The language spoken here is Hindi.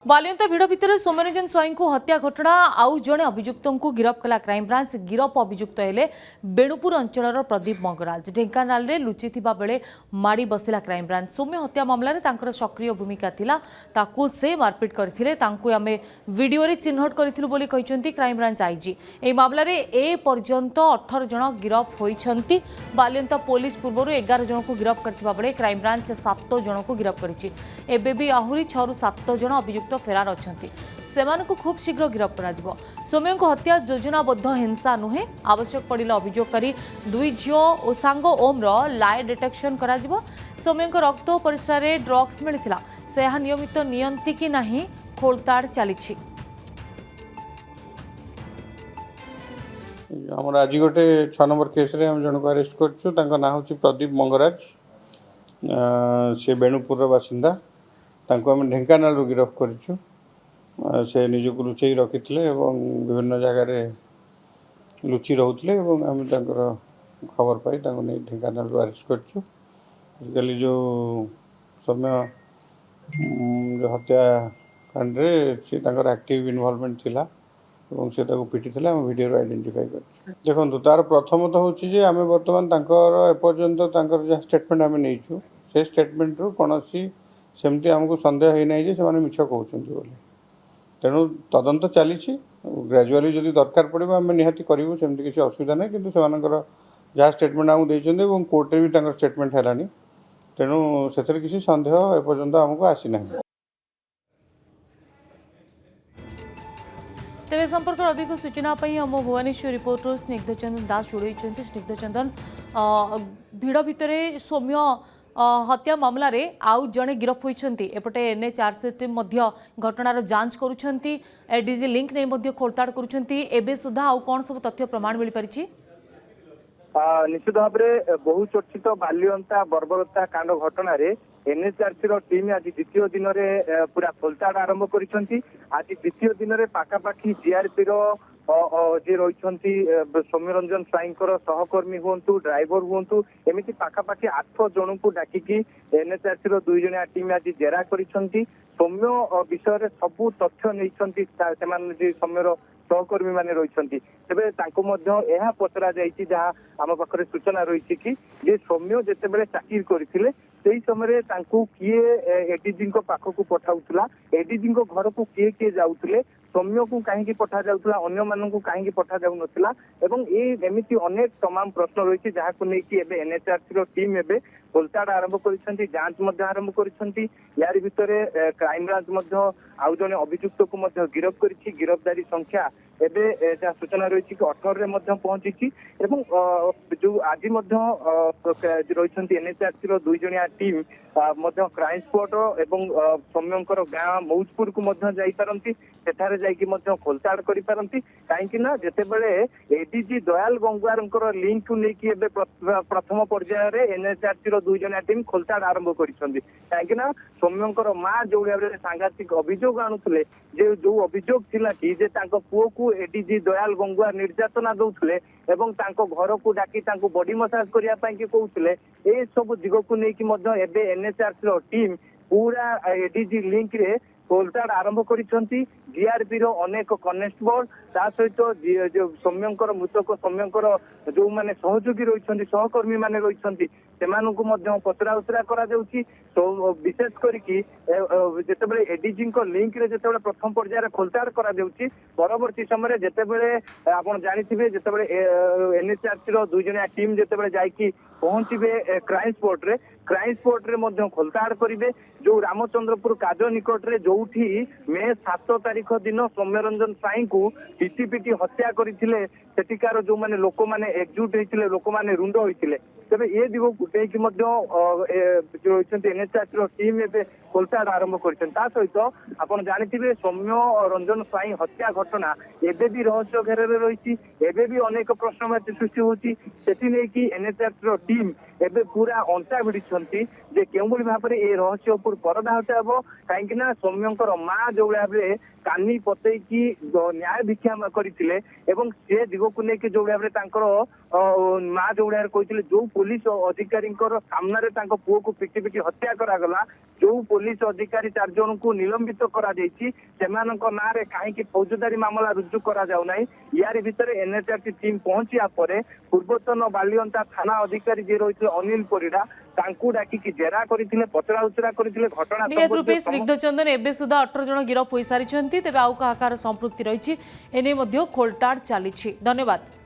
बालियंता भिड़ भितर सौम्यरंजन स्वाई को हत्या घटना आउ जड़े अभियुक्त को गिरफ कला क्राइमब्रांच। गिरफ अभियुक्त हेले बेणुपुर अंचल प्रदीप मंगराज। ढेंकानाल रे लुचि बेले माड़ी बसिला क्राइमब्रांच। सौम्य हत्या मामला रे तांकर सक्रिय भूमिका थिला, ताकू से मारपिट करथिले, तांकू आमे वीडियो रे चिन्हट करथिलु बोली कहिसंती क्राइमब्रांच आईजी। ए मामला रे ए पर्यंत 18 जन गिरफ होइछंती। बालियंता पुलिस पूर्वरु 11 जन को गिरफ करथिबा बेले क्राइमब्रांच 7 जन को गिरफ करिछि। एबे भी आहुरी 6 रु 7 जन अभियुक्त फेरार अछंती। सेमानकु खूब शीघ्र गिरफ कराजिबो। सौम्य को हत्या योजनाबद्ध हिंसा नुहे। आवश्यक पड़िले अभियोगकारी दुई झियो और सांग ओम रो लाए डिटेक्शन कराजिबो। सौम्य को रक्त और परिस्रा रे ड्रग्स मिलिथिला, से यह नियमित नियंती कि नाही खोलताड़ चलीछि। आमर आज गोटे 6 नंबर केस रे हम जन को अरेस्ट करछु। तांका ना होछि प्रदीप मंगराज। से बेणुपुर बासिंदा। तांको हम ढेंकानाल रो गिरफ करछु। से निजको लुचई रखिथिले एवं विभिन्न जगह रे लुचि रहउथिले एवं हम तांकर खबर पाई तांको नै ढेंकानाल रो अरेस्ट करछु। आजकल जो सौम्य जो हत्या कांड रे से तांकर एक्टिव इन्वॉल्वमेंट थिला एवं से ताको पिटी थिला। हम वीडियो रो आइडेंटिफाई करछु। देखंतु तार प्रथम तो होछि जे आमे वर्तमान तांकर एपर्यंत तांकर जे स्टेटमेंट आमे नेइछु, से स्टेटमेंट रो कोनोसी सेमती आमको संदेह है नहीं जे मिछ कहते बोली। तेणु तदंत चली ग्राजुआली जदि दरकार पड़े आम निहाती करूँ, सेमती किसी असुविधा ना। किंतु से जहाँ स्टेटमेंट आमको देते कोर्टे भी स्टेटमेंट है। तेणु से किसी संदेह एपर्यंत आमको आसी ना। तेरे संपर्क अधिक सूचना आम भुवनेश्वर रिपोर्टर स्निग्धचंदन दास जोड़ी। स्निग्धचंदन, भिड़ भितर सौम्य हत्या मामला रे आउ जड़े गिरफ होइछंती। एपटे एनएचआरसी टीम घटनार जांच करुछंती, एडीजी लिंक नहीं खोलताड़ करुछंती। एबे सुधा आउ कौन सब तथ्य प्रमाण मिल परिछि? निश्चित भाव में बहु चर्चित बालियंता बर्बरता कांड घटना रे एनएचआरसी टीम आज द्वितीय दिन में पूरा खोलताड़ आरंभ करिसंती। आज द्वितीय दिन में पाखापाखि जीआरपी जे रही सौम्यरंजन स्वाई सहकर्मी हूँ, ड्राइवर हूँ, एमती पाखापाखि 8 जन को डाकिकी एनएचआरसी 2 जणिया टीम आज जेरा करिसंती। सौम्य विषय सबू तथ्य नहीं सौम्यर सहकर्मी माने रही। तेबे तांको मध्य एहा पचरा जाइछि, जहाँ आम पाखरे सूचना रही कि जे सौम्य जेतेबेले चाकिर करथिले सेही समय तांको किए एडीजी पाखक पठाउथला, एडीजी घर को किए किए जाउथले, सौम्य को कहीं पठा जाउथला, अन्य मानन को कहीं पठा जाउ नथिला। एवं एमिति अनेक तमाम प्रश्न रही जहाँ को लेकिन एबे एनएचआरसी टीम एबे खोलताड़ आरंभ करिसंती, जांच मध्य आरंभ करिसंती। यार भितरे क्राइमब्रांच मध्य आउ जने अभियुक्त को मध्य गिरफ करिछि। गिरफ्तारी संख्या एबे जहाँ सूचना रही कि 18 रे मध्य पहुंची। एवं जो आज मध्य रही एनएचआरसी 2 जणिया टीम मध्य क्राइम स्पॉट एवं सौम्यंकर गाँ मौजपुर को मध्य जाई पारंती, सेठारे जाइकी मध्य खोलताड़ करि पारंती। काहेकि ना जेतेबेले एडीजी दयाल गंगवारंकर लिंक को लेकी एबे प्रथम पर्याय रे एनएचआरसी 2 जणिया टीम खोलताड़ आरंभ करिसंती। काहेकि ना सौम्यंकर मां जो सांघातिक अभियोग आणुथले, जे जो अभियोग थिला कि जे तांको पुओ को एडीजी दयाल गंगवार निर्यातना दउथले एवं तांको घर को डाकी तांको बॉडी मसाज करिया पई कि कहउथले, ए सब दिग को नेकी मध्य एबे एनएचआरसी टीम पूरा एडीजी लिंक रे खोलताड़ आरंभ करिसंती। जीआरपी अनेक कनेस्टेबल ता सहित जो सौम्यंकर मृतक सौम्यंकर जो माने सहयोगी रही सहकर्मी माने रही सेमानकु मध्य पचरा उचरा करा जाउची। तो विशेष करिकी जेतेबेले एडीजी लिंक रे जेतेबेले प्रथम पर्याय रे खोलताड़ करा जाउची, परवर्ती समय जेतेबेले आपण जानिथिबे जेतेबेले एनएचआरसी 2 जणिया टीम जेतेबेले जाईकी पहुंचीबे क्राइम स्पॉट रे मध्य खोलताड़ करिवे। जो रामचंद्रपुर काज निकट रे जोठी मे 7 तारीख दिन सौम्यरंजन स्वाई को पिटी पिटी हत्या करथिले, सेटिकार जो माने लोक माने एकजुट होइथिले, लोक माने रुंड होइथिले। तबे ए दिगो गुटेकी मध्य जो होइछन्ते एनएचआरसी टीम एबे खोलताड़ आरंभ करिछन। ता सहित आपण जानिथिबे सौम्य रंजन स्वाई हत्या घटना एबे भी रहस्य घेरे रही, एबे भी अनेक प्रश्नवाची सृष्टि होची। सेठी नै कि एनएचआरसी टीम एबे पूरा अंता भिड़िछन्ती जे केउ भाव में ए रहस्य उपर परदा हटाब। कहीं सौम्यंकर मां जो भाव कानी पतईकी न्याय भिक्षा करते से दिग को लेकिन जो भाव में मां जो भाव कहते जो पुलिस अधिकारी सामने पुओ को पिटी पिटी हत्या करागला, जो पुलिस अधिकारी 4 जन को निलंबित करा जायछि सेमानक नारे काहेकि फौजदारी मामला रुजु करा जाउ नै यार भितर एनएचआरसी टीम पहुंचिया परे पूर्वतन बालियंता थाना अधिकारी जे रहिथिले अनिल परिडा तांकू डाकी कि जेरा करथिले पचरा उचरा करथिले घटना निहत रूपे स्निग्ध चंदन एबे सुधा 18 जन गिरफ होई सारिछंती तेबे आउ काहाकार संपृक्ति रहिछि एने मध्य खोलताड़ चली धन्यवाद।